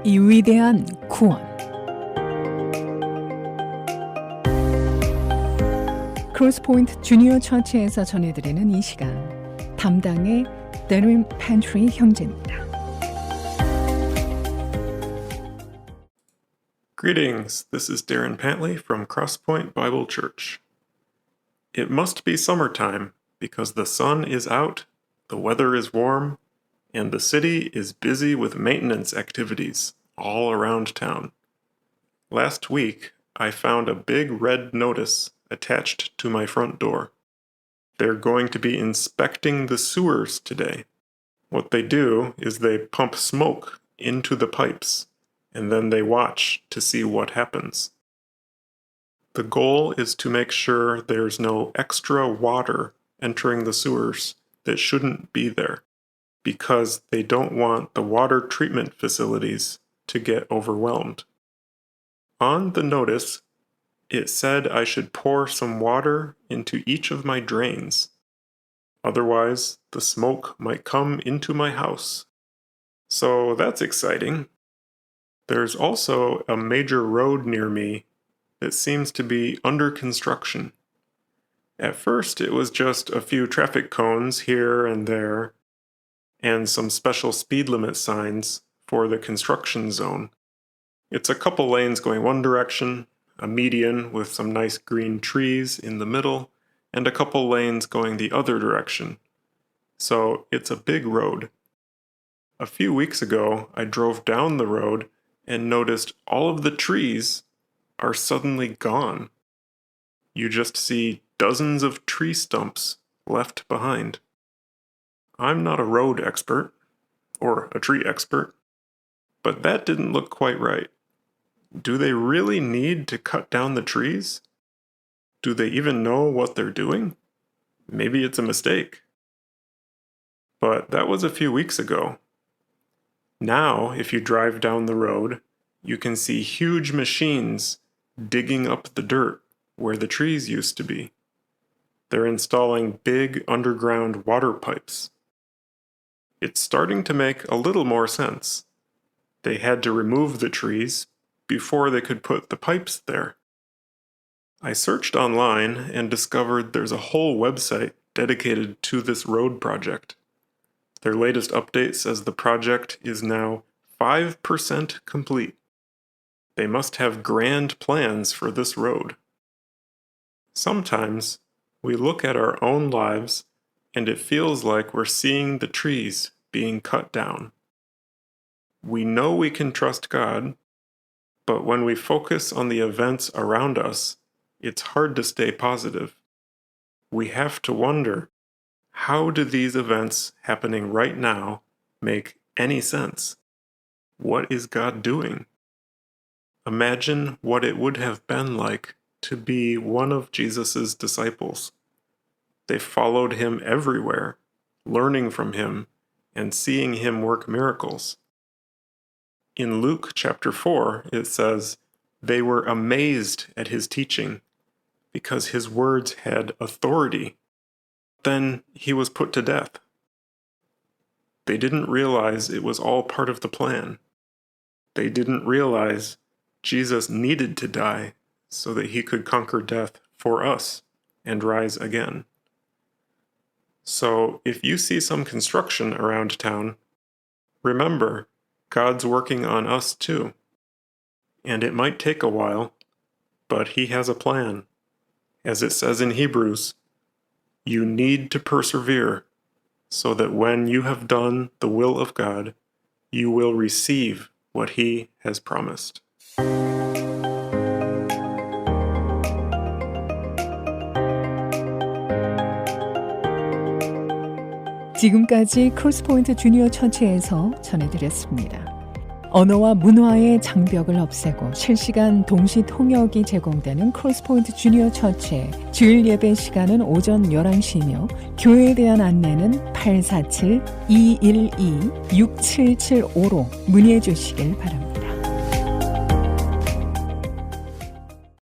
이 위대한 구원. 크로스포인트 주니어 처치에서 전해드리는 이 시간, 담당의 Darin Pantley 형제입니다. Greetings, this is Darin Pantley from Crosspoint Bible Church. It must be summertime because the sun is out, the weather is warm, and the city is busy with maintenance activities all around town. Last week, I found a big red notice attached to my front door. They're going to be inspecting the sewers today. What they do is they pump smoke into the pipes, and then they watch to see what happens. The goal is to make sure there's no extra water entering the sewers that shouldn't be there, because they don't want the water treatment facilities to get overwhelmed. On the notice, it said I should pour some water into each of my drains. Otherwise, the smoke might come into my house. So that's exciting. There's also a major road near me that seems to be under construction. At first, it was just a few traffic cones here and there, and some special speed limit signs for the construction zone. It's a couple lanes going one direction, a median with some nice green trees in the middle, and a couple lanes going the other direction. So it's a big road. A few weeks ago, I drove down the road and noticed all of the trees are suddenly gone. You just see dozens of tree stumps left behind. I'm not a road expert, or a tree expert, but that didn't look quite right. Do they really need to cut down the trees? Do they even know what they're doing? Maybe it's a mistake. But that was a few weeks ago. Now, if you drive down the road, you can see huge machines digging up the dirt where the trees used to be. They're installing big underground water pipes. It's starting to make a little more sense. They had to remove the trees before they could put the pipes there. I searched online and discovered there's a whole website dedicated to this road project. Their latest update says the project is now 5% complete. They must have grand plans for this road. Sometimes we look at our own lives and it feels like we're seeing the trees being cut down. We know we can trust God, but when we focus on the events around us, it's hard to stay positive. We have to wonder, how do these events happening right now make any sense? What is God doing? Imagine what it would have been like to be one of Jesus' disciples. They followed him everywhere, learning from him and seeing him work miracles. In Luke chapter 4, it says, they were amazed at his teaching because his words had authority. Then he was put to death. They didn't realize it was all part of the plan. They didn't realize Jesus needed to die so that he could conquer death for us and rise again. So if you see some construction around town, remember, God's working on us too. And it might take a while, but he has a plan. As it says in Hebrews, you need to persevere so that when you have done the will of God, you will receive what he has promised. 지금까지 크로스포인트 주니어 처치에서 전해드렸습니다. 언어와 문화의 장벽을 없애고 실시간 동시 통역이 제공되는 크로스포인트 주니어 처치의 주일 예배 시간은 오전 11시이며 교회에 대한 안내는 847-212-6775로 문의해 주시길 바랍니다.